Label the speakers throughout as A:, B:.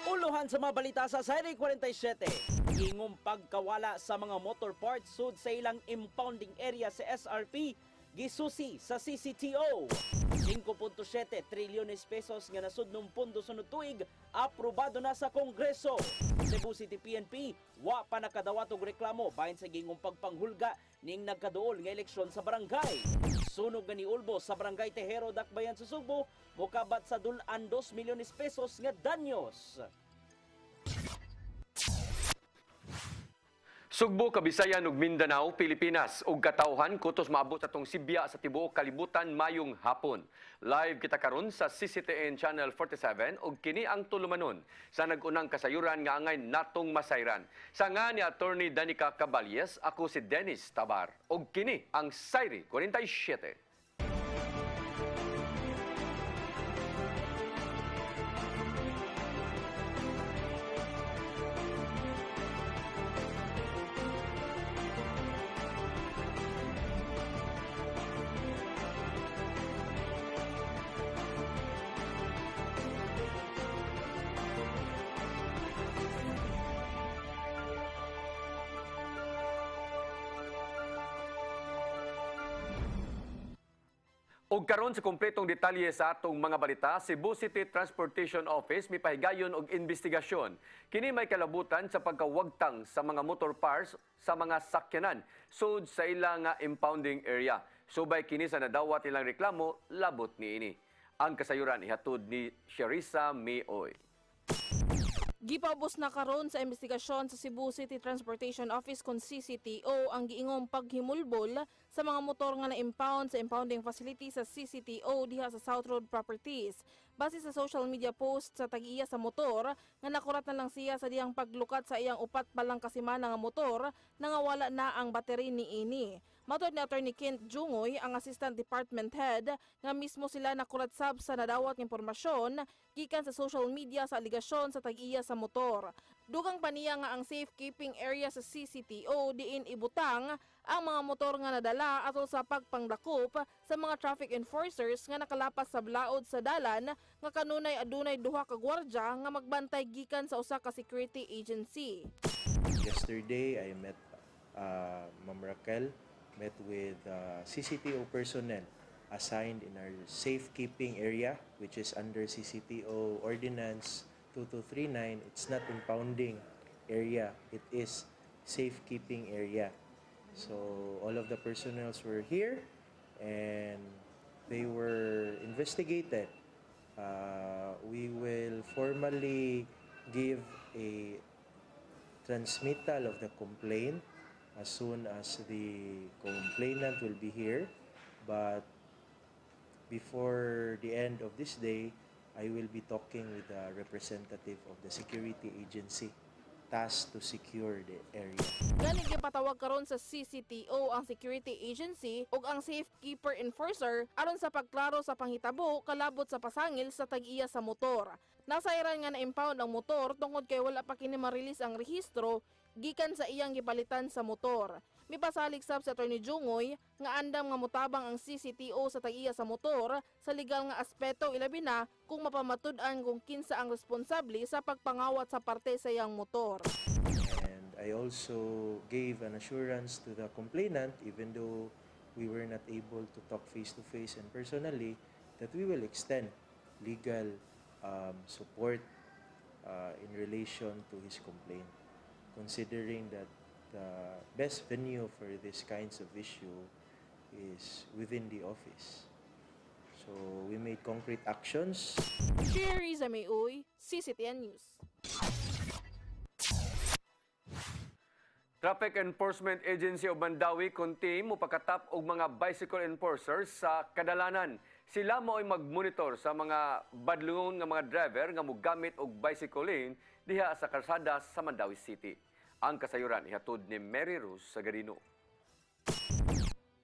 A: Uluhan sa mga balita sa Siri 47. Ingong pagkawala sa mga motor parts sud sa ilang impounding area sa SRP gisusi sa CCTO. 5.7 trilyones pesos nga nasud ng pondo sunod tuig aprobado na sa Kongreso. Cebu City PNP wa pa nakadawat og reklamo bahin sa gingong pagpanghulga ning nagkaduol nga eleksyon sa barangay. Sunog nga ni Ulbo sa barangay Tejero, Dakbayan sa Subo mokabat sa dulan 2 milyones pesos nga danyos.
B: Sugbo, Kabisayan ug Mindanao, Pilipinas ug katawhan kutos maabot atong Sibya sa tibuok kalibutan mayong hapon. Live kita karon sa CCTN Channel 47 ug kini ang tulumanon sa nagunang kasayuran nga angay natong masayran. Sa nga ni Attorney Danica Caballes, ako si Dennis Tabar ug kini ang Siri 47. Og karon sa kompletong detalye sa atong mga balita, Cebu City Transportation Office mipahigayon og investigasyon. Kini may kalabutan sa pagkawagtang sa mga motor parts sa mga sakyanan sud sa ilang impounding area. Subay kini sa nadawat ilang reklamo labot niini. Ang kasayuran ihatod ni Sherissa Mioy.
C: Gipaubos na karon sa investigasyon sa Cebu City Transportation Office kon CCTO ang giingong paghimulbol sa mga motor nga na-impound sa impounding facility sa CCTO diha sa South Road Properties. Base sa social media post sa tag-iya sa motor nga nakurat na lang siya sa diyang paglukat sa iyang upat palang kasimana nga motor na nga wala na ang battery niini. Matod ni Attorney Kent Jungoy, ang Assistant Department Head, nga mismo sila nakuratsab sa nadawat ng impormasyon gikan sa social media sa aligasyon sa tag-iya sa motor. Dugang pa niya nga ang safekeeping area sa CCTO diin ibutang ang mga motor nga nadala ato sa pagpangdakop sa mga traffic enforcers nga nakalapas sa blaod sa dalan nga kanunay adunay duha ka gwardya nga magbantay gikan sa usa ka security agency.
D: Yesterday, I met Ma'am Raquel, met with CCTO personnel assigned in our safekeeping area, which is under CCTO Ordinance 2239. It's not impounding area, it is safekeeping area. So all of the personnel were here and they were investigated. We will formally give a transmittal of the complaint as soon as the complainant will be here. But before the end of this day, I will be talking with the representative of the security agency tasked to secure the area.
C: Gani gipatawag karon sa CCTO ang security agency ug ang safekeeper enforcer aron sa pagklaro sa panghitabo kalabot sa pasangil sa tag-iya sa motor. Nasairan nga na-impound ang motor tungod kay wala pa kini ma-release ang rehistro gikan sa iyang gipalitan sa motor. Mipasalig sab sa Attorney Jungoy nga andam nga mutabang ang CCTO sa tag-iya sa motor sa legal nga aspeto ilabi na kung mapamatud-an kung kinsa ang responsable sa pagpangawat sa parte sa iyang motor.
D: And I also gave an assurance to the complainant, even though we were not able to talk face-to-face and personally, that we will extend legal support in relation to his complaint, considering that the best venue for these kinds of issue is within the office. So we made concrete actions.
C: Sherissa Mioy, CCTN News.
B: Traffic Enforcement Agency of Mandawi kunti mupakatap og mga bicycle enforcers sa kadalanan. Sila mo ay mag-monitor sa mga badlungon nga mga driver nga mogamit og bicycle lane diha sa kalsada sa Mandawi City. Ang kasayuran ihatod ni Mary Rose Sagarino.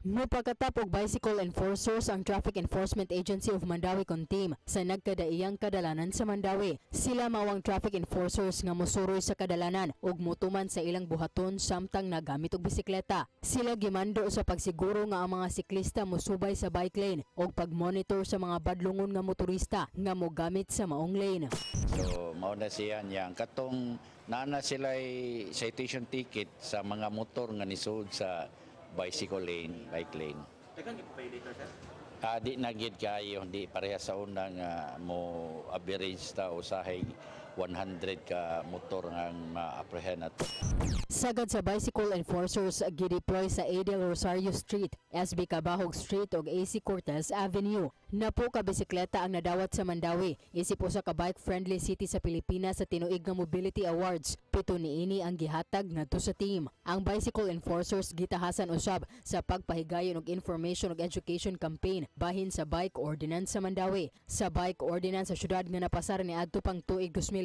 E: Mupakatap og bicycle enforcers ang Traffic Enforcement Agency of Mandawi kon team sa nagkadaiyang kadalanan sa Mandawi. Sila mawang traffic enforcers nga mosuroy sa kadalanan ug motuman sa ilang buhaton samtang nagamit og bisikleta. Sila gimando sa pagsiguro nga ang mga siklista mosubay sa bike lane ug pagmonitor sa mga badlungon nga motorista nga mogamit sa maong lane.
F: So mao na siya niyang katong nana sila citation ticket sa mga motor nga nisud sa bicycle lane, bike lane.
A: Daghang gi-violator sir?
F: Di na gid kayo, di pareha sa una nga mo average ta usahay 100 ka motor nga ma-apprehend nato.
E: Sagad sa bicycle enforcers gideploy sa Adel Rosario Street, SB Cabahog Street ug AC Cortez Avenue. Napo ka bisikleta ang nadawat sa Mandawi. Isip usa ka bike-friendly city sa Pilipinas sa tinuig nga Mobility Awards. 7 niini ang gihatag ngadto sa team. Ang bicycle enforcers gitahasan usab sa pagpahigayon og information ug education campaign bahin sa Bike Ordinance sa Mandawi. Sa Bike Ordinance sa syudad nga napasar niadto pang tuig 2021,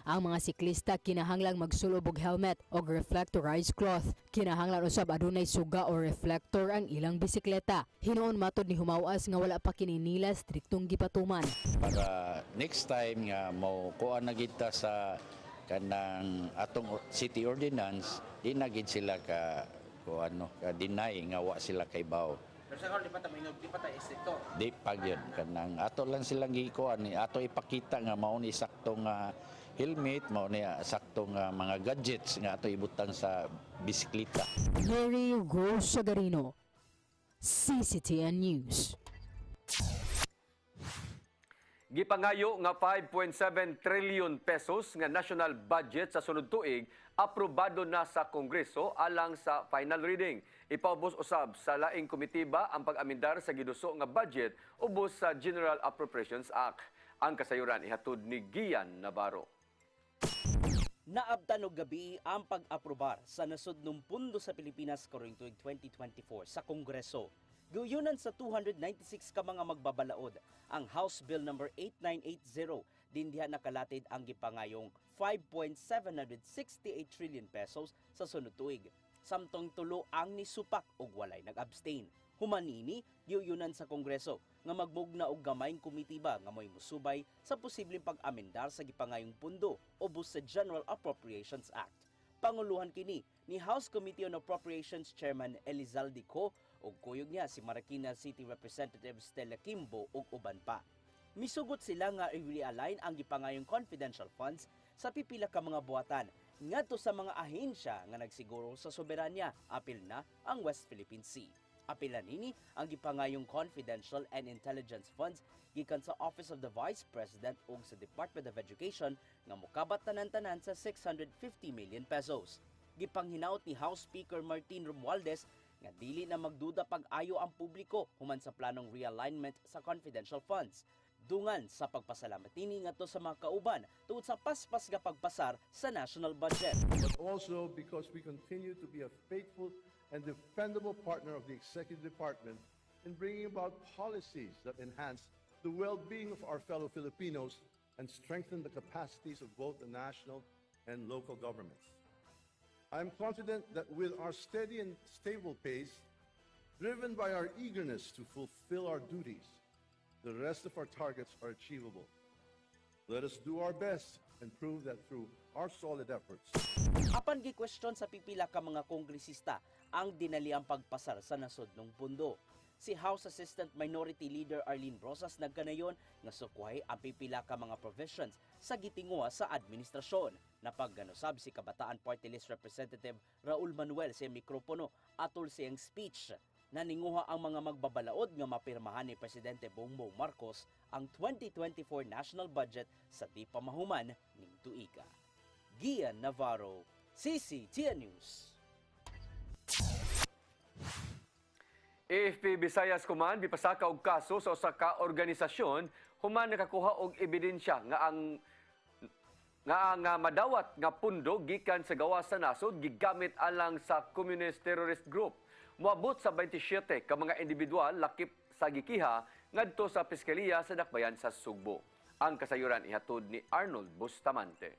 E: ang mga siklista kinahanglang magsulob og helmet og reflectorized cloth. Kinahanglan usab adunay suga o reflector ang ilang bisikleta. Hinuon matod ni Humawas nga wala pa kini nila striktong gipatuman.
F: Para next time nga mo kuha na gid ta sa kanang atong city ordinance, di na gid sila ka deny nga wa sila kay baw.
A: Pero sa karon di pa ta istrikto.
F: Di pa gyud kanang ato lang silang gikuan ni ato ipakita nga mao ni saktong helmet, mao ni saktong mga gadgets nga ato ibutang sa bisikleta.
E: Mary Rose Sagarino, CCTN News.
B: Gipangayo nga 5.7 trillion pesos nga national budget sa sunod tuig aprobado na sa Kongreso alang sa final reading. Ipaubos usab sa laing komitiba ang pag-amendar sa giduso nga budget ubos sa General Appropriations Act. Ang kasayuran ihatod ni Gian Navarro.
A: Naabtan og gabi ang pag-aprobar sa nasudnong pundo sa Pilipinas karong tuig 2024 sa Kongreso. Guyunan sa 296 ka mga magbabalaod ang House Bill number 8980 din diha nakalatid ang gipangayong 5.768 trillion pesos sa sunod tuig. Samtong tulo ang nisupak ug walay nag-abstain. Humanini giyunan sa Kongreso nga magbugna og gamayng komitiba nga moy musubay sa posibleng pag-amendar sa gipangayong pundo ubos sa General Appropriations Act. Panguluhan kini ni House Committee on Appropriations Chairman Elizalde Co ug kuyog niya si Marikina City Representative Stella Kimbo ug uban pa. Misugot sila nga i-realign ang gipangayong confidential funds sa pipila ka mga buhatan ngadto sa mga ahensya nga nagsiguro sa soberanya, apil na ang West Philippine Sea. Apilan nini ang gipangayong confidential and intelligence funds gikan sa Office of the Vice President ug sa Department of Education nga mokabat tanan-tanan sa 650 million pesos. Gipanghinaot ni House Speaker Martin Romualdez nga dili na magduda pag-ayo ang publiko human sa planong realignment sa confidential funds. Dungan sa pagpasalamat nini ngadto sa mga kauban tungod sa paspas nga pagpasar sa national budget.
G: But also because we continue to be a faithful and dependable partner of the Executive Department in bringing about policies that enhance the well-being of our fellow Filipinos and strengthen the capacities of both the national and local governments. I am confident that with our steady and stable pace, driven by our eagerness to fulfill our duties, the rest of our targets are achievable. Let us do our best and prove that through our solid efforts.
A: Apan gi-question sa pipila ka mga kongresista ang dinaliang pagpasar sa nasudnong pundo. Si House Assistant Minority Leader Arlene Rosas nagkanayon nga sukuhay ang pipila ka mga provisions sa gitinguha sa administrasyon. Napagganusab si Kabataan Party List Representative Raul Manuel sa mikropono atol siyang speech. Naninguha ang mga magbabalaod nga mapirmahan ni Presidente Bongbong Marcos ang 2024 national budget sa di pamahuman ning tuiga. Gian Navarro, CCTN News.
B: AFP Visayas Command bipasaka og kaso sa usa ka organisasyon human nakakuha og ebidensya nga ang madawat nga pundo gikan sa gawas sa nasod gigamit alang sa communist terrorist group. Moabot sa 27 ka mga individual lakip sa gikiha ngadto sa Piskaliya sa Dakbayan sa Sugbo. Ang kasayuran ihatod ni Arnold Bustamante.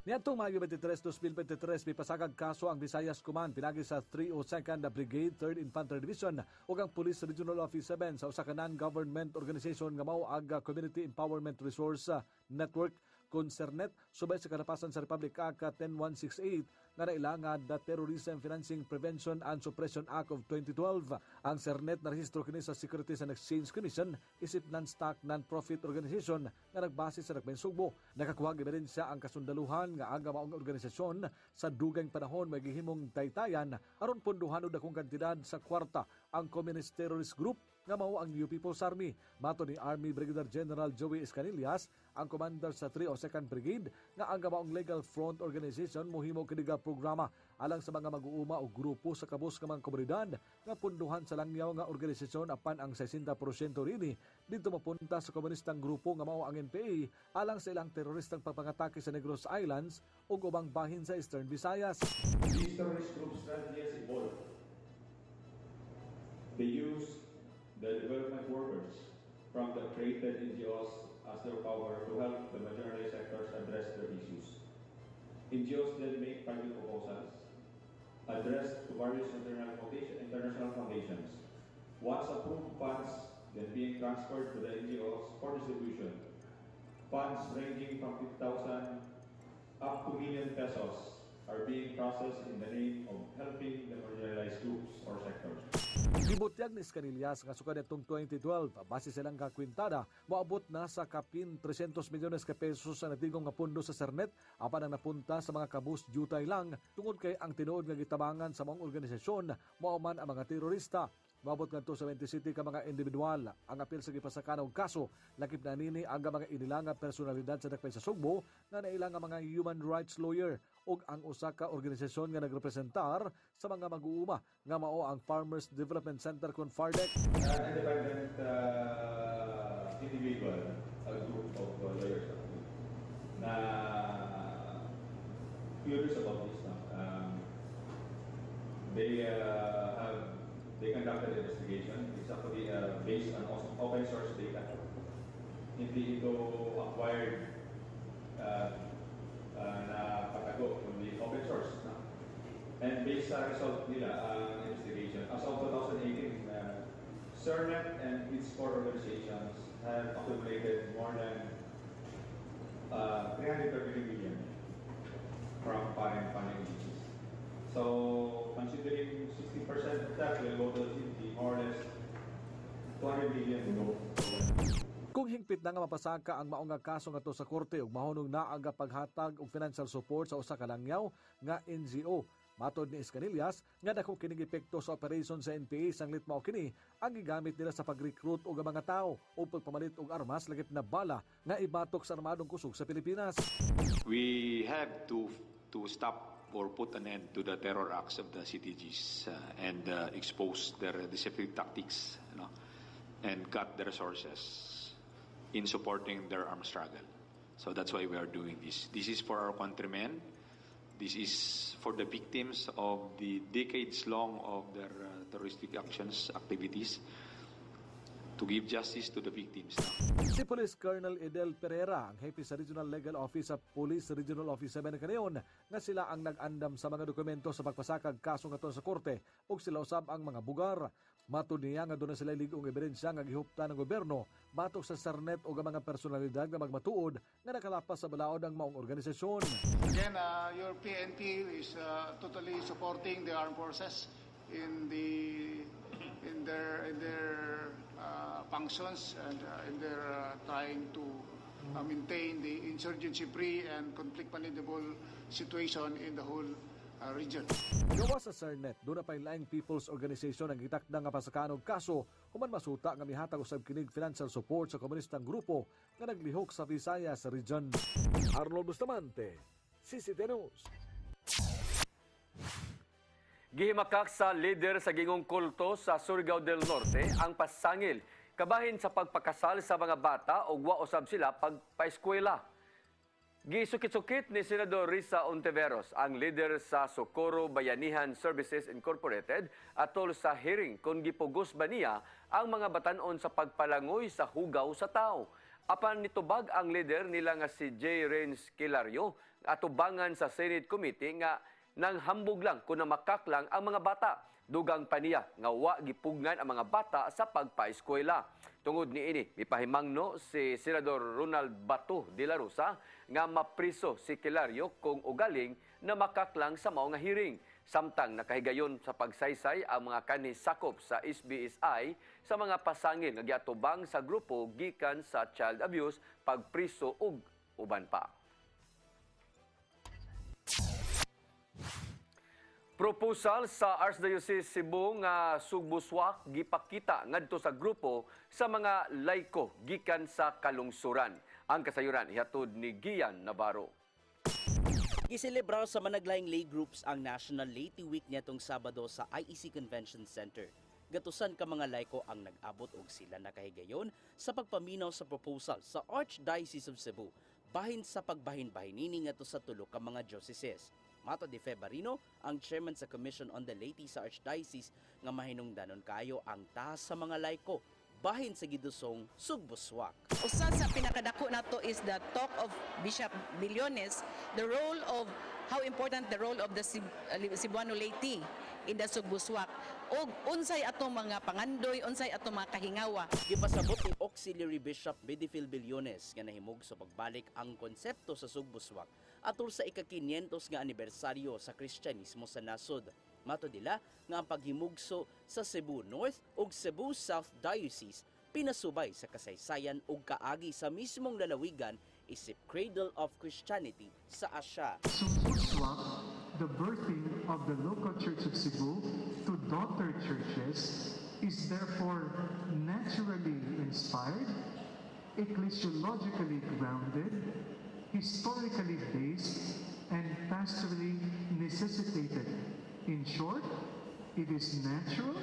H: Niadtong Mayo 23, 2023, may pasagag kaso ang Visayas Command pinagi sa 302nd Brigade, 3rd Infantry Division ug ang Police Regional Office 7 sa usa ka non-government organization nga mao ang Community Empowerment Resource Network Concernet subay sa kalapasan sa Republic Act 10168 nga nailangad the Terrorism Financing Prevention and Suppression Act of 2012. Ang CERNET narehistro kini sa Securities and Exchange Commission isip non-stock non-profit organization nga nagbase sa Dakbayan Sugbo. Nakakuha ebidensya ang kasundaluhan nga aga maong organisasyon sa dugang panahon may gihimong taytayan aron punduhan og dakong kantidad sa kwarta ang Communist Terrorist Group nga mao ang New People's Army. Mato ni Army Brigadier General Joey Escanillas, ang commander sa 302nd Brigade, nga ang maong legal front organization mohimo kini programa alang sa mga mag-uuma o grupo sa kabus nga mga komunidad nga punduhan sa langyaw nga organisasyon apan ang 60% rini dito mapunta sa komunistang grupo nga mao ang NPA alang sa ilang teroristang pagpangatake sa Negros Islands ug ubang bahin sa Eastern Visayas.
I: These terrorist groups strategy has evolved. They use the development workers from the created NGOs as their power to help the marginalized sectors address their issues. NGOs then make private proposals addressed to various international foundations. Once approved, funds then being transferred to the NGOs for distribution. Funds ranging from 50,000 up to million pesos are being processed in the name of helping the marginalized groups or sectors.
H: Gibutyag ni Escanillas nga sukad itong 2012, base silang kakwintada, moabot na sa kapin 300 milyones ka pesos ang natigong nga pundo sa CERNET apan ang napunta sa mga kabus jutay lang tungod kay ang tinuod nga gitabangan sa mga organisasyon mao man ang mga terorista. Mabot ngadto sa 20 city ka mga individual ang apil sa gipasakan og kaso lakip na nini ang mga inilanga personalidad sa Dakbayan sa Sugbo nga nailang nga mga human rights lawyer ug ang usa ka organisasyon nga nagrepresentar sa mga mag-uuma nga mao ang Farmers Development Center kon FARDEC.
I: Independent individual, a group of lawyers na curious about this. They conducted an investigation. It's actually based on open source data. Hindi ito acquired na patago, kundi open source. And based sa result nila, investigation, as of 2018, CERNET and its core organizations have accumulated more than 330 million from foreign funding agencies. So, considering 60% of that will go to the GDP, more or less 200 million will go.
H: Kung hingpit na nga mapasaka ang maong nga kaso nga to sa korte ug mahunong naa nga paghatag og financial support sa usa ka langyaw nga NGO. Matod ni Escanillas nga dako kining epekto sa operation sa NPA sanglit mao kini ang gigamit nila sa pag-recruit og mga tao o pagpamalit og armas lagip na bala nga ibatok sa armadong kusog sa Pilipinas.
J: We have to stop or put an end to the terror acts of the CTGs and expose their deceptive tactics, and cut the resources in supporting their armed struggle. So that's why we are doing this. This is for our countrymen. This is for the victims of the decades-long of their terroristic activities, to give justice to the victims.
H: Si Police Colonel Edel Pereira, ang hepe sa Regional Legal Office sa Police Regional Office 7 kaniyon, nga sila ang nag-andam sa mga dokumento sa pagpasakag kaso nga sa korte ug sila usab ang mga bugar. Matud niya nga doon na sila ligong ebidensya nga gihupta ng gobyerno batok sa CERNET o mga personalidad nga magmatuod nga nakalapas sa balaod ang maong organisasyon.
K: Again, your PNP is totally supporting the armed forces in their functions and in their trying to maintain the insurgency-free and conflict-manageable situation in the whole region.
H: Gawa sa CERNET, doon na pa laing People's Organization ang gitakda nga pasakaan og kaso human masuta nga mihatag usab kinig financial support sa komunistang grupo nga naglihok sa Visayas region. Arnold Bustamante, CCTV News.
B: Gihimakak sa leader sa gingong kulto sa Surigao del Norte ang pasangil kabahin sa pagpakasal sa mga bata o wa usab sila pagpaeskwela. Gisukit-sukit ni Senador Risa Ontiveros ang leader sa Socorro Bayanihan Services Incorporated atol sa hearing kung gipugos ba niya ang mga batanon sa pagpalangoy sa hugaw sa tao. Apan nitubag ang leader nila nga si J. Renz Kilario atubangan sa Senate Committee nga nang hambog lang kung namakaklang ang mga bata. Dugang paniya nga wa gipugnan ang mga bata sa pagpaeskwela. Tungod ni ini, mipahimangno si Senador Ronald Bato de la Rosa nga mapriso si Kilario kung ugaling na makaklang sa mao nga hearing. Samtang nakahigayon sa pagsaysay ang mga kanisakop sa SBSI sa mga pasangil nga giatubang sa grupo gikan sa child abuse, pagpriso ug uban pa. Proposal sa Archdiocese Cebu nga sugbuswak gipakita ngadto sa grupo sa mga laiko gikan sa kalungsuran. Ang kasayuran ihatod ni Gian Navarro.
A: Giselebrar sa managlaing lay groups ang National Laity Week nitong Sabado sa IEC Convention Center. Gatusan ka mga laiko ang nag-abot og sila nakahigayon sa pagpaminaw sa proposal sa Archdiocese of Cebu bahin sa pagbahin-bahinini ngadto sa tulo ka mga dioceses. Mato de Febarino, ang chairman sa Commission on the Laity sa Archdiocese nga mahinungdanon kayo ang taas sa mga laiko bahin sa gidusong sugbuswak.
L: Usa sa pinakadako nato is the talk of Bishop Billones, the role of how important the role of the Cebuano laity in the sugbuswak. O unsay atong mga pangandoy, unsay atong mga kahingawa.
A: Gipasabot ni Auxiliary Bishop Bedifil Billones nga nahimog sa pagbalik ang konsepto sa sugbuswak atol sa ika-500 nga anibersaryo sa Kristyanismo sa nasod. Mato dila nga ang paghimugso sa Cebu North ug Cebu South Diocese pinasubay sa kasaysayan ug kaagi sa mismong lalawigan isip cradle of Christianity sa Asya.
M: Sugbuswak, the birthing of the local Church of Cebu to daughter churches, is therefore naturally inspired, ecclesiologically grounded, historically based, and pastorally necessitated. In short, it is natural,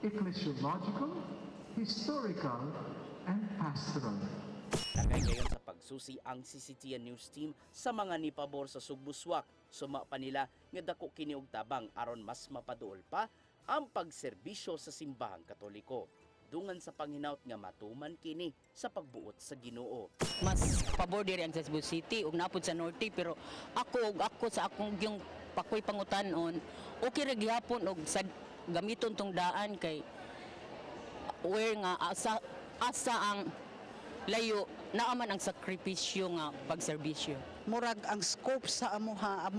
M: ecclesiological, historical, and pastoral.
A: Nagaygayon sa pagsusi ang CCTN News Team sa mga nipabor sa sugbuswak. Suma pa nila nga dako kini og tabang aron mas mapaduol pa ang pagserbisyo sa simbahang Katoliko. Dungan sa panghinaut nga matuman kini sa pagbuot sa Ginoo.
L: Mas pabor diri ang sa Cebu City ug napud sa Norte, pero ako sa akong yung pakoy pangutanon, okay ra gihapon og sa gamiton tong daan kay where nga asa ang layo naaman ang sakripisyo nga pagserbisyo.
N: Murag ang scope sa amo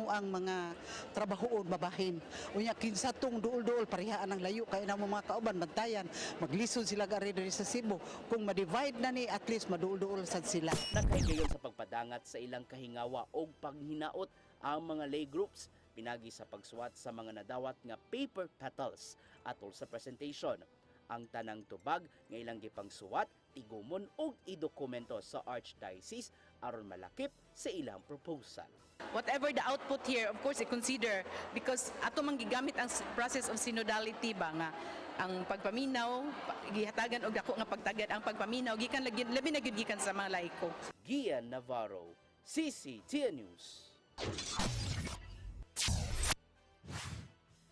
N: ang mga trabahoon babahin. Unya kinsa tong duol-duol parehaan ang layo kay namo mga kauban bantayan. Maglisod sila gari diri sa Cebu. Kung ma-divide na ni at least maduol-duol sad sila.
A: Nagkaigayon sa pagpadangat sa ilang kahingawa o paghinaot ang mga lay groups pinagi sa pagsuwat sa mga nadawat nga paper petals atol sa presentation. Ang tanang tubag nga ilang gipangsuwat, igumon og idokumento sa Archdiocese aron malakip sa ilang proposal.
L: Whatever the output here, of course, i-consider because ato man gigamit ang process of synodality ba nga ang pagpaminaw gihatagan og dako nga pagtagad ang pagpaminaw gikan labi na gyud gikan sa mga laiko.
A: Gian Navarro, CCTN News.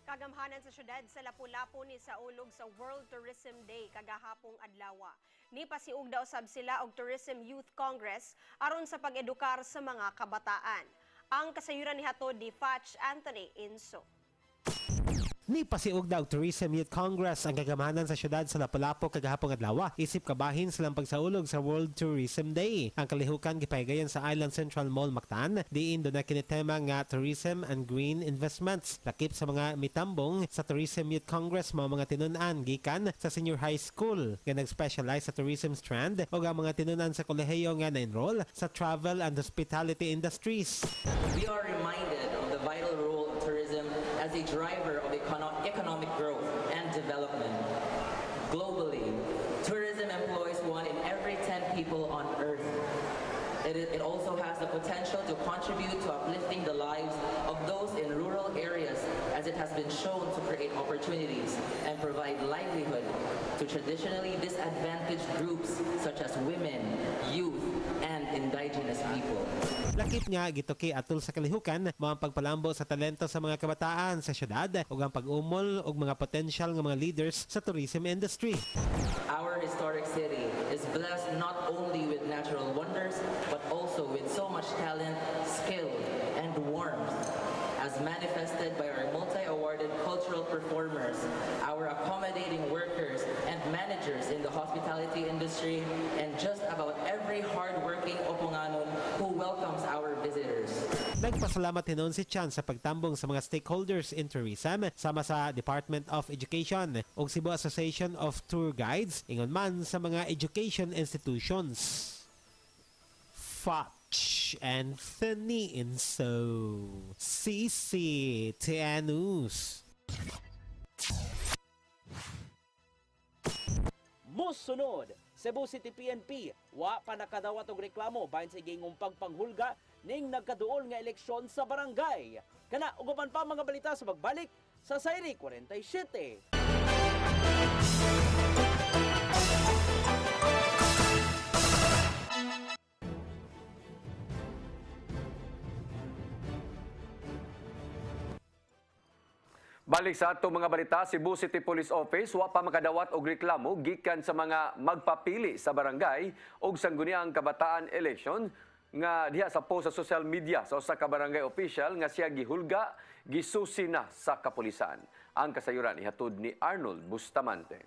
O: Kagamhanan sa syudad sa Lapu-Lapu ni sa ulog sa World Tourism Day kagahapong adlaw. Ni pasiug daw sab sila og Tourism Youth Congress aron sa pag-edukar sa mga kabataan. Ang kasayuran ni hatod ni Fatch Anthony Inso.
P: Ni pasiug daw Tourism Youth Congress ang kagamahanan sa syudad sa Lapu-Lapu kagahapong adlaw isip kabahin silang pagsaulog sa World Tourism Day. Ang kalihukan gipahigayon sa Island Central Mall Mactan diin do na kinitema nga Tourism and Green Investments. Lakip sa mga mitambong sa Tourism Youth Congress mga tinun-an gikan sa Senior High School nga nag-specialize sa tourism strand o ang mga tinun-an sa kolehiyo nga na-enroll sa travel and hospitality industries.
Q: We are reminded of the vital role of tourism as a driver of economic growth and development. Globally, tourism employs 1 in every 10 people on Earth. It also has the potential to contribute to uplifting the lives of those in rural areas as it has been shown to create opportunities and provide livelihood to traditionally disadvantaged groups such as women, youth, and indigenous people.
P: Lakip nga gituki atol sa kalihukan mga pagpalambo sa talento sa mga kabataan sa syudad ug ang pag-umol og mga potential nga mga leaders sa tourism industry.
Q: Our historic city is blessed not only with natural wonders, but also with so much talent, skill, and warmth, as manifested by our multi-awarded cultural performers, our accommodating workers and managers in the hospitality industry, and just about every hard-working Opunganon who welcomes our visitors.
P: Nagpasalamat hinon si Chan sa pagtambong sa mga stakeholders in tourism sama sa Department of Education ug Cebu Association of Tour Guides ingon man sa mga education institutions. Anthony Inso, CCTN News.
A: Musunod, Cebu City PNP, wa pa nakadawat og reklamo bahin sa gingong pagpanghulga ning nagkaduol nga eleksyon sa barangay. Kana uguban pa mga balita sa pagbalik sa Sayri 47.
B: Balik sa atong mga balita, Cebu City Police Office wa pa makadawat og reklamo gikan sa mga magpapili sa barangay og sangguniang kabataan election nga diha sa post sa social media sa usa ka barangay official nga siya gihulga gisusi na sa kapulisan. Ang kasayuran ihatod ni Arnold Bustamante.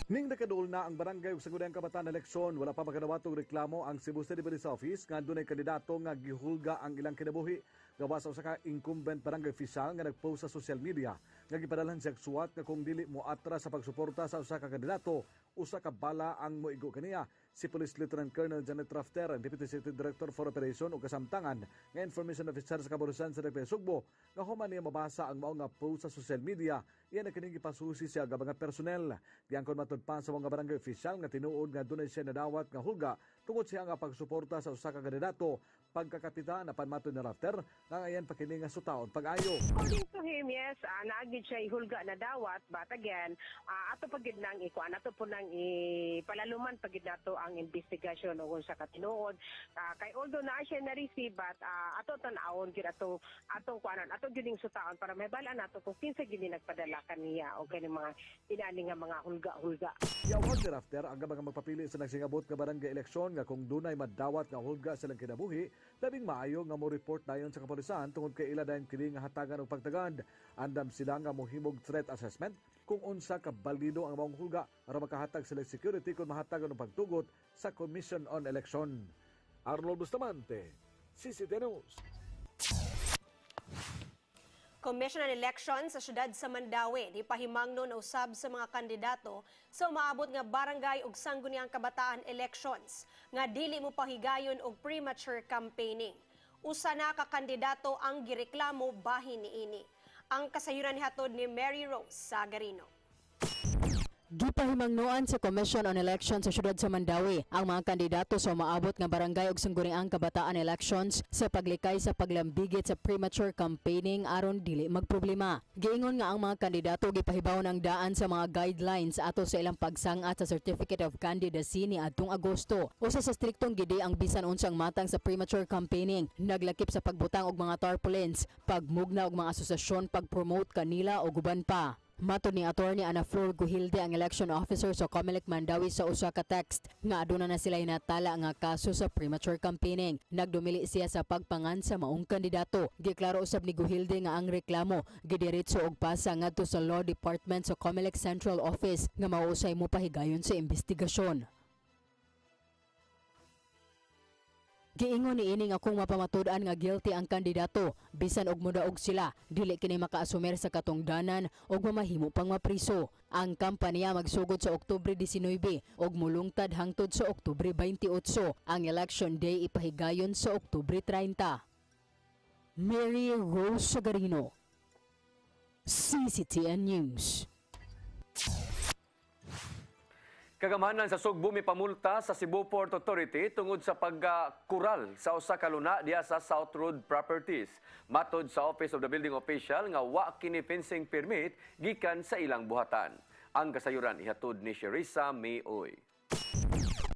H: Ning nakaduol na ang barangay ug sangguniang kabataan eleksyon, wala pa makadawat og reklamo ang Cebu City Police Office nga dunay kandidato nga gihulga ang ilang kinabuhi gawas sa usa ka incumbent barangay official nga nagpost sa social media nga gipadalhan siya suwat nga kung dili mo atras sa pagsuporta sa usa ka kandidato, usa ka bala ang moigo kaniya. Si Police Lieutenant Colonel Janet Rafter, Deputy City Director for Operation ug kasamtangan nga Information Officer sa Kaburusan sa Dagpay Sugbo, nga human niya mabasa ang mao nga post sa social media. Iyan na kining gipasusi siya nga mga personnel. Diangkon matud pa sa mga barangay official nga tinuod nga dunay siya nadawat nga hulga tungod siya nga pagsuporta sa usa ka kandidato. Pagkakapitan apan matud ni Rafter nga ayan pa kini nga sutaon pag-ayo.
R: According to him, yes, naagid siya ihulga na dawat, but again, ato pagid nang ikuan, ato po nang ipalaluman pagid nato ang investigasyon ug sa katinuod. Kay although na siya na-receive, but ato tan-awon gid atong kuanan, ato gid ning sutaon para may bala nato kung kinsa gid nagpadala kaniya o kani mga inani nga mga hulga-hulga.
H: Yawag ni Rafter ang mga magpapili sa nagsingabot nga barangay eleksyon nga kung dunay madawat nga hulga silang kinabuhi, labing maayo nga mo report dayon sa kapulisan tungod kay ila dayon kini nga hatagan og pagtagad. Andam sila nga mohimog threat assessment kung unsa ka balido ang maong hulga para makahatag sila security kung mahatagan og pagtugot sa Commission on Election. Arnold Bustamante, CCTN News.
O: Commission on Elections sa syudad sa Mandawi di pahimangnon usab sa mga kandidato sa umaabot nga barangay ug sangguniang kabataan elections nga dili mo pahigayon og premature campaigning. Usa na ka kandidato ang gireklamo bahin niini. Ang kasayuran hatod ni Mary Rose Sagarino.
E: Gipahimangnuan sa Commission on Elections sa syudad sa Mandawi ang mga kandidato sa umaabot nga barangay ug sangguniang kabataan elections sa paglikay sa paglambigit sa premature campaigning aron dili magproblema. Giingon nga ang mga kandidato gipahibaw ng daan sa mga guidelines ato sa ilang pagsangat sa Certificate of Candidacy ni adtong Agosto. Usa sa striktong gidi ang bisan unsang matang sa premature campaigning, naglakip sa pagbutang og mga tarpaulins, pagmugna og mga asosasyon pagpromote kanila o guban pa. Matod ni Attorney Ana Flor Guhilde ang election officer sa Comelec Mandawi sa usa ka text nga aduna na sila hinatala nga kaso sa premature campaigning. Nagdumili siya sa pagpangan sa maong kandidato. Giklaro usab ni Guhilde nga ang reklamo gidiretso og pasa ngadto sa Law Department sa Comelec Central Office nga mausay mo pahigayon sa investigasyon. Giingon niini nga kung mapamatud-an nga guilty ang kandidato, bisan og mudaog sila, dili kini makaasumer sa katungdanan og mamahimo pang mapriso. Ang kampanya magsugod sa Oktubre 19 og mulungtad hangtod sa Oktubre 28. Ang election day ipahigayon sa Oktubre 30. Mary Rose Sagarino, CCTN News.
B: Kagamanan sa Sugbo may pamulta sa Cebu Port Authority tungod sa pagkural sa usa ka luna diha sa South Road Properties. Matod sa Office of the Building Official nga wa kini fencing permit gikan sa ilang buhatan. Ang kasayuran ihatod ni Sherissa Mayoy.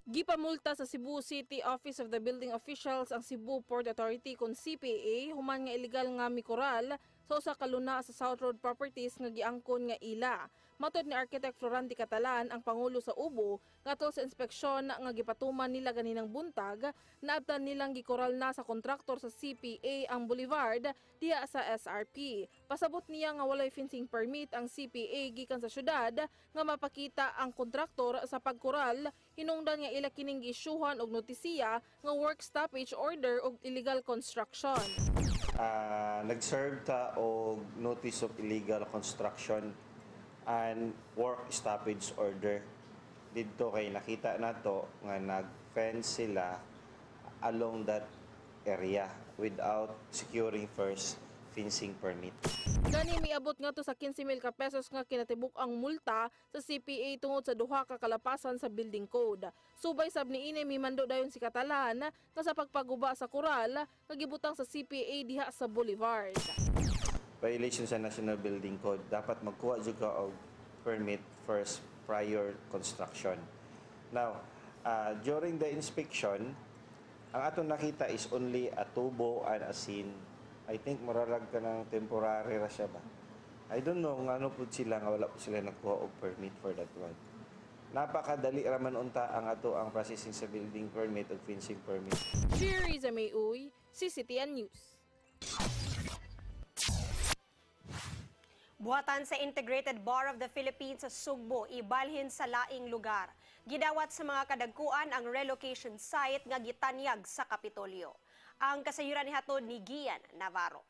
C: Gipamulta sa Cebu City Office of the Building Officials ang Cebu Port Authority kon CPA human nga illegal nga mikural sa usa ka luna sa South Road Properties nga giangkon nga ila. Matod ni Architect Florante Catalan, ang pangulo sa Ubo, ngatol sa inspeksyon nga gipatuman nila ganinang buntag, naabtan nilang gikoral na sa kontraktor sa CPA ang Boulevard diha sa SRP. Pasabot niya nga walay fencing permit ang CPA gikan sa syudad nga mapakita ang kontraktor sa pagkoral, hinungdan nga ila kining giisyuhan og notisiya nga work stoppage order og illegal construction.
S: Nag-serve ta og notice of illegal construction and work stoppage order. Dito kay nakita nato nga nag-fence sila along that area without securing first fencing permit.
C: Gani miabot nga to sa 15,000 ka pesos nga kinatibuk ang multa sa CPA tungod sa duha ka kalapasan sa building code. Subay sab niini mimando dayon si Catalan nga sa pagpaguba sa koral nga gibutang sa CPA diha sa Boulevard.
S: Violation sa National Building Code, dapat magkuha jud ka og permit first prior construction. Now, during the inspection, ang atong nakita is only a tubo and a sin. I think mararag ka ng temporary ra siya ba? I don't know nga ano po sila nga wala po sila nakuha og permit for that one. Napakadali raman unta ang ato ang processing sa building permit o fencing permit.
C: Sherry Zamay-Uy, CCTN News.
O: Buhatan sa Integrated Bar of the Philippines sa Sugbo, ibalhin sa laing lugar. Gidawat sa mga kadagkuan ang relocation site nga gitanyag sa Kapitolyo. Ang kasayuran ni hatod ni Gian Navarro.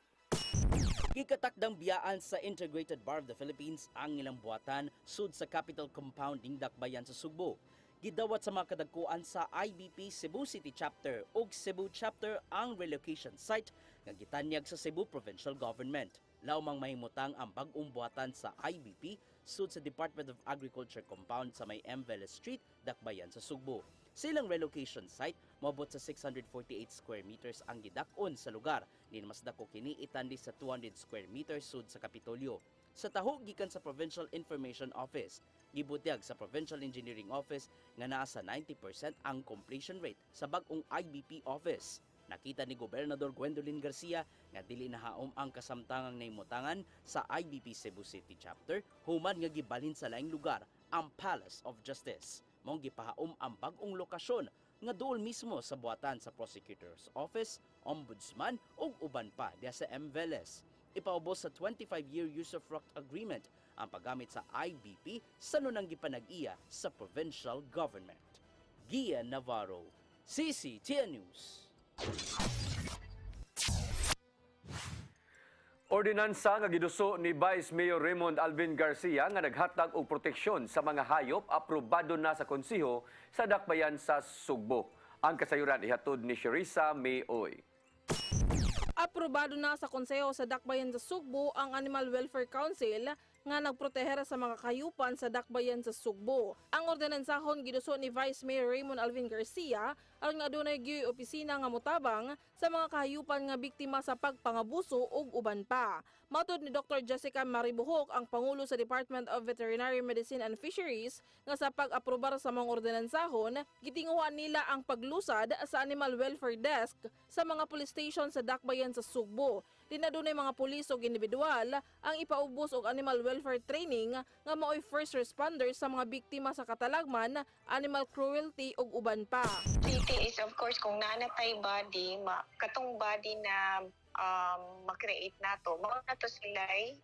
A: Gikatakdang biyaan sa Integrated Bar of the Philippines ang ilang buhatan sud sa Capital Compounding Dakbayan sa Sugbo. Gidawat sa mga kadagkuan sa IBP Cebu City Chapter ug Cebu Chapter ang relocation site nga gitanyag sa Cebu Provincial Government. Laumang mahimutang ang bag-ong buhatan sa IBP sud sa Department of Agriculture Compound sa may M. Velez Street, Dakbayan sa Sugbo. Silang relocation site, moabot sa 648 square meters ang gidakon sa lugar. Mas dako kini itandi sa 200 square meters sud sa Kapitolyo. Sa taho gikan sa Provincial Information Office, gibutyag sa Provincial Engineering Office nga naa sa 90% ang completion rate sa bag-ong IBP office. Nakita ni Gobernador Gwendolyn Garcia nga dili nahaom ang kasamtangang naimutangan sa IBP Cebu City Chapter human nga gibalhin sa laing lugar ang Palace of Justice. Mong gipahaom ang bag-ong lokasyon nga duol mismo sa buhatan sa Prosecutor's Office, Ombudsman ug uban pa diya sa M. Velez. Ipaubos sa 25-year use-of-rock agreement ang paggamit sa IBP sa nunang gipanag-iya sa provincial government. Gian Navarro, CCTN News.
B: Ordinansa nga giduso ni Vice Mayor Raymond Alvin Garcia nga naghatag og proteksyon sa mga hayop aprobado na sa konseho sa Dakbayan sa Sugbo. Ang kasayuran ihatod ni Sherisa May-Oy.
C: Aprobado na sa konseho sa Dakbayan sa Sugbo ang Animal Welfare Council nga nagprotehera sa mga kahayupan sa Dakbayan sa Sugbo. Ang ordinansahon giduso ni Vice Mayor Raymond Alvin Garcia aron nga adunay gyud opisina nga motabang sa mga kahayupan nga biktima sa pagpangabuso ug uban pa. Matod ni Dr. Jessica Maribuhok, ang pangulo sa Department of Veterinary Medicine and Fisheries, nga sa pag-aprobar sa mga ordinansahon, gitinguhan nila ang paglusad sa Animal Welfare Desk sa mga police station sa Dakbayan sa Sugbo. Dinadunay mga pulis o individual ang ipaubos og animal welfare training nga maoy first responders sa mga biktima sa katalagman, animal cruelty ug uban pa.
T: Is of course kung nanatay body, katong body na ma-create nato, mga nato sila'y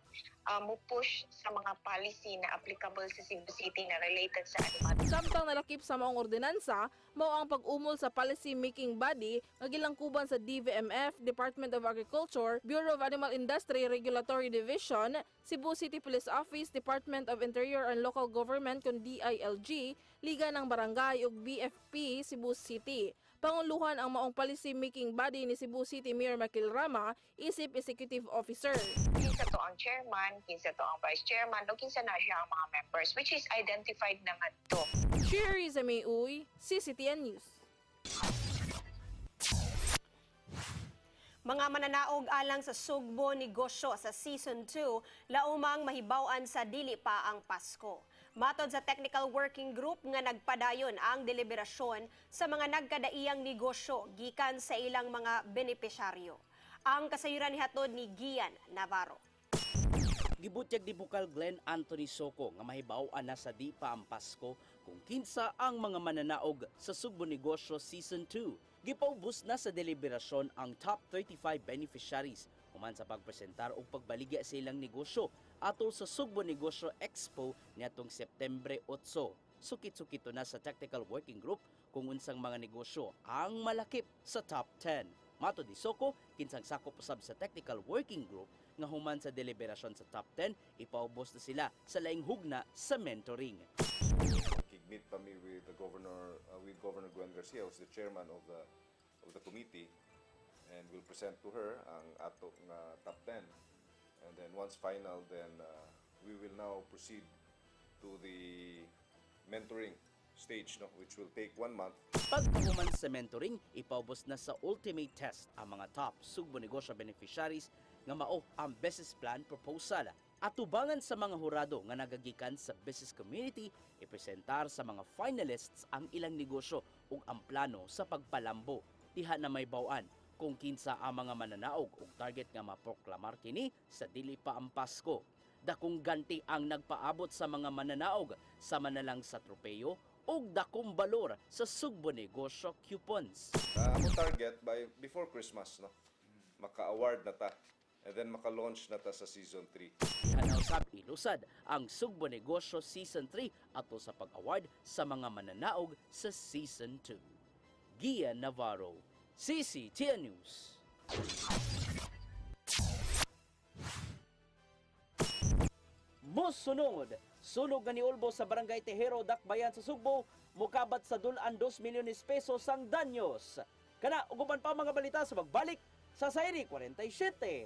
T: mo-push sa mga policy na applicable sa Cebu City na related sa animal.
C: Samtang nalakip sa maong ordinansa, mao ang pag-umol sa policy making body nga gilangkuban sa DVMF, Department of Agriculture, Bureau of Animal Industry Regulatory Division, Cebu City Police Office, Department of Interior and Local Government kun DILG, Liga ng Barangay ug BFP Cebu City. Panguluhan ang maong policy making body ni Cebu City Mayor Makil Rama, isip executive officer.
T: Kinsa to ang chairman, kinsa to ang vice chairman, o kinsa na siya ang mga members, which is identified na nga to.
C: Sherry Zamay-Uy, CCTN News.
O: Mga mananaog alang sa Sugbo negosyo sa Season 2, laumang mahibaw-an sa dili pa ang Pasko. Matod sa Technical Working Group nga nagpadayon ang deliberasyon sa mga nagkadaiyang negosyo gikan sa ilang mga benepisyaryo. Ang kasayuran ni hatod ni Gian Navarro.
A: Gibutyag ni Bukal Glenn Anthony Soco nga mahibaw-an na sa di pa ang Pasko kung kinsa ang mga mananaog sa Sugbo Negosyo Season 2. Gipaubos na sa deliberasyon ang top 35 beneficiaries human sa pagpresentar o pagbaligya sa ilang negosyo atol sa Sugbo Negosyo Expo niadtong Septembre 8. Sukit-sukito na sa Technical Working Group kung unsang mga negosyo ang malakip sa top 10. Mato di Soco, kinsang sakop usab sa Technical Working Group nga human sa deliberasyon sa top 10, ipaubos na sila sa laing hugna sa mentoring.
U: Meet kami with the governor, with Governor Gwen Garcia, who's the chairman of the committee, and we'll present to her ang ato nga top 10. And then once final, then we will now proceed to the mentoring stage, no, which will take 1 month.
A: Pagkahuman sa mentoring, ipaubos na sa ultimate test ang mga top Sugbo Negosyo beneficiaries nga mao ang business plan proposal. At tubangan sa mga hurado nga nagagikan sa business community, ipresentar sa mga finalists ang ilang negosyo ug ang plano sa pagpalambo. Diha na may bawaan kung kinsa ang mga mananaog ug target nga maproklamar kini sa dili pa ang Pasko. Dakong ganti ang nagpaabot sa mga mananaog sama na lang sa tropeyo ug dakong balor sa Sugbo Negosyo coupons.
U: Ang target by before Christmas, no, maka-award na ta. And then maka-launch na ta sa Season 3.
A: Hanausap ilusad ang Sugbo Negosyo Season 3 ato sa pag-award sa mga mananaog sa Season 2. Gian Navarro, CCTN News. Mosunod, sunog nga niulbo sa Barangay Tejero, Dakbayan sa Sugbo, mukabat sa dulan 2 milyones pesos ang danyos. Kana, uguban pa mga balita sa pagbalik sa Sayri 47.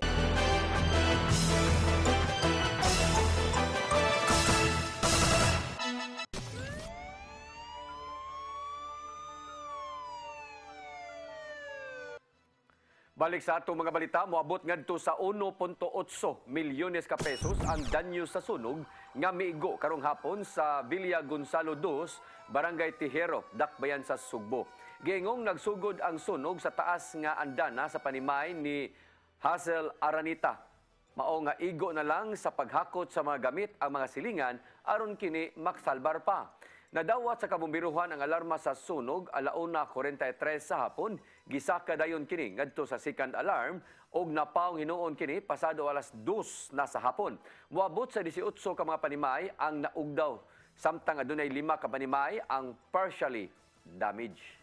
B: Balik sa atong mga balita, moabot ngadto sa 1.8 milyones ka pesos ang danyo sa sunog nga miigo karong hapon sa Villa Gonzalo 2, Barangay Tejero, Dakbayan sa Sugbo. Giingong nagsugod ang sunog sa taas nga andana sa panimay ni Hazel Aranita. Mao nga igo na lang sa paghakot sa mga gamit ang mga silingan aron kini maksalbar pa. Nadawat sa kabombiruhan ang alarma sa sunog alauna 43 sa hapon. Gisaka dayon kini ngadto sa second alarm og napaong hinuon kini pasado alas 2 na sa hapon. Moabot sa 18 ka mga panimay ang naugdaw. Samtang adunay 5 ka panimay ang partially damaged.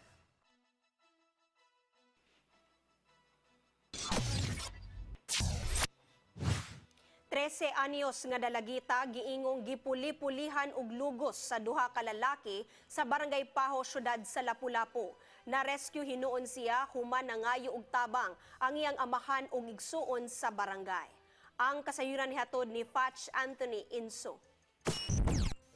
O: 13 anyos nga dalagita giingong gipuli-pulihan og lugos sa duha ka lalaki sa Barangay Paho, syudad sa Lapu-Lapu. Na-rescue hinuon siya human nangayo og tabang ang iyang amahan og igsuon sa barangay. Ang kasayuran nihatod ni Patch Anthony Inso.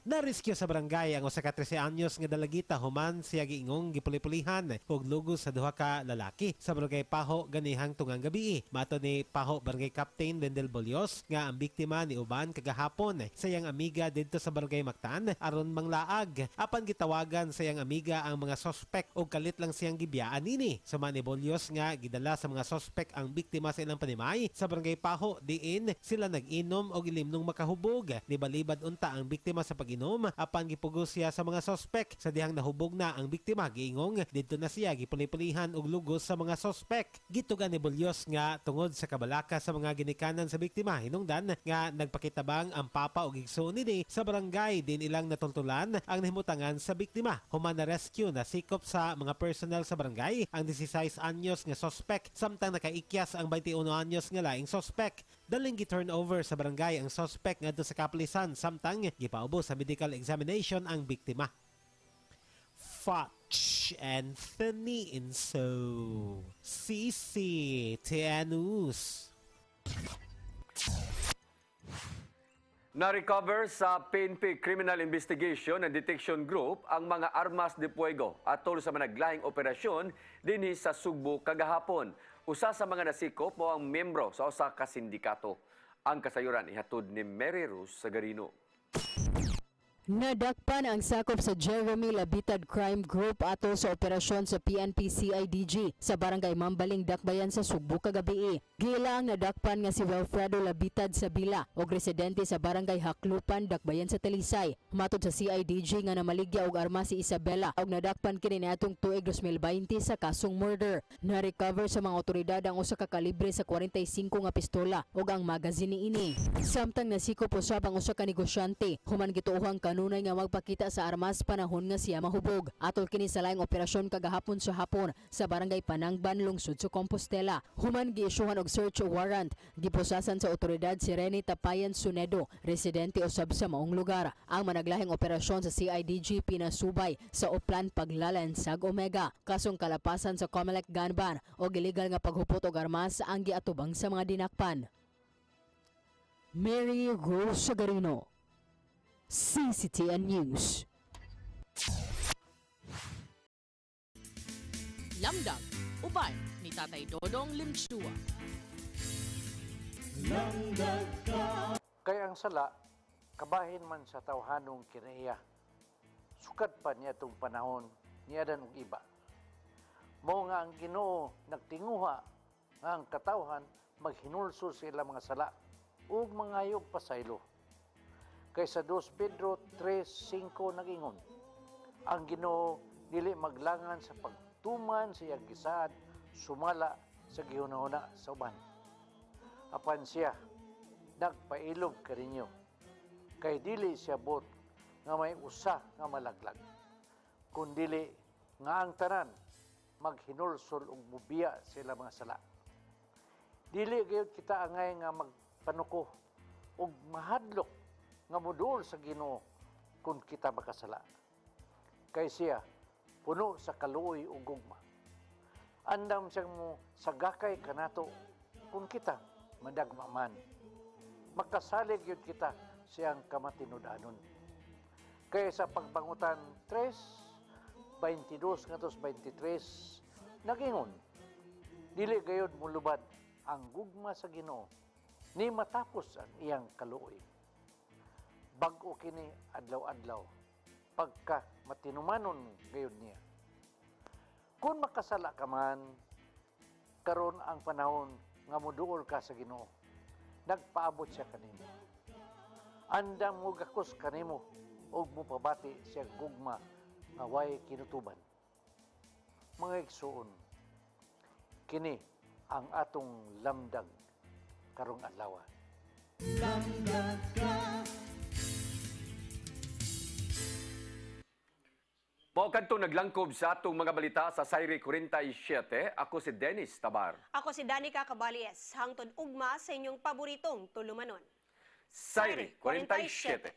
P: Na-rescue sa barangay ang usa ka 13 anyos nga dalagita human siya giingong gipuli-pulihan og lugos sa duha ka lalaki sa Barangay Paho ganihang tungang gabi. Mato ni Paho Barangay Captain Wendel Bolyos nga ang biktima ni uban kagahapon sa iyang amiga didto sa Barangay Mactan aron manglaag. Apan gitawagan sa iyang amiga ang mga sospek og kalit lang siyang gibiyaan nini. Suma ni Bolyos nga gidala sa mga sospek ang biktima sa ilang panimay sa Barangay Paho diin sila nag-inom og ilimnong makahubog. Libalibad unta ang biktima sa apan gipugos siya sa mga sospek sa dihang nahubog na ang biktima giingong didto na siya gipuli-pulihan og lugos sa mga sospek. Gitugan ni Bolyos nga tungod sa kabalaka sa mga ginikanan sa biktima hinungdan nga nagpakitabang ang papa og igsoon nini sa barangay din ilang natultulan ang nahimutangan sa biktima. Human na rescue na sikop sa mga personnel sa barangay ang 16 anyos nga sospek samtang nakaikyas ang 21 anyos nga laing sospek. Daling gi-turn over sa barangay ang sospek ngadto sa kapulisan samtang gipaubo sa medical examination ang biktima. Patch Anthony Inso, CCTN News.
B: Na-recover sa PNP Criminal Investigation and Detection Group ang mga armas de fuego atol sa managlahing operasyon dinhi sa Sugbo kagahapon. Usa sa mga nasikop mo ang miyembro sa usa ka sindikato. Ang kasayuran ihatod ni Mary Rose Sagarino.
E: Nadakpan ang sakop sa Jeremy Labitad Crime Group ato sa operasyon sa PNP-CIDG sa barangay Mambaling, Dakbayan sa Sugbo kagabi. Gila ang nadakpan nga si Wilfredo Labitad Sabila og residente sa barangay Haklupan, Dakbayan sa Talisay. Matod sa CIDG nga namaligya og armas si Isabela og nadakpan kini niadtong tuig 2020 sa kasong murder. Na-recover sa mga otoridad ang usa ka kalibre sa 45 nga pistola ug ang magazine niini. Samtang nasikop usab ang usa ka negosyante human gituohang kanunay nga magpakita sa armas panahon nga siya mahubog. Atol kini sa laing operasyon kagahapon sa hapon sa barangay Panangban, lungsod sa Compostela. Human giisyuhan og search warrant, gipusasan sa otoridad si Rene Tapayan Sunedo, residente usab sa maong lugar. Ang managlahing operasyon sa CIDG pinasubay sa Oplan Paglalansag Omega. Kasong kalapasan sa Comelec Ganban o illegal nga paghupot og armas ang giatubang sa mga dinakpan. Mary Rose Sagarino, CCTN News.
D: Lamdag, uban ni Tatay Dodong Limchua.
V: Kaya ang sala, kabahin man sa tawhanong kinaiya. Sukat pa niya itong panahon, niyadan og iba. Mao nga ang Ginoo nagtinguha nga ang katawhan maghinulso sa ilang mga sala ug mangayog pasaylo. Kaysa 2 Pedro 3:5 nagingon, ang Ginoo dili maglangan sa pagtuman sa iyang gisaad sumala sa gihunahuna sa uban. Apan siya nagpailog kaninyo kay dili siya bot nga may usa nga malaglag, kundili nga ang tanan maghinulsol ug mubiya sa ilang mga sala. Dili gayud kita angay nga magpanuko ug mahadlok nga moduol sa Ginoo kung kita makasala. Kay siya puno sa kaluoy ug gugma. Andam siyang mo sagakay kanato kung kita madagma man. Makasalig yun kita siyang kamatinudanon. Kaya sa pagbangutan 3:22 ngadtos 23 nagingon, dili gayud mulubad ang gugma sa Ginoo ni matapos ang iyang kaluoy. Bag-o kini adlaw-adlaw pagka matinumanon gayon niya. Kung makasala ka man, karon ang panahon nga moduol ka sa Ginoo. Nagpaabot siya kanimo. Andam mo gakos kanimo ug mupabati siya gugma nga way kinutuban. Mga igsuon, kini ang atong lamdag karong adlaw. Lamdag ka.
B: Mao kadtong naglangkob sa atong mga balita sa Sayre 47. Ako si Dennis Tabar.
O: Ako si Danica Cabalies. Hangtod ugma sa inyong paboritong tulumanon.
B: Sayre 47.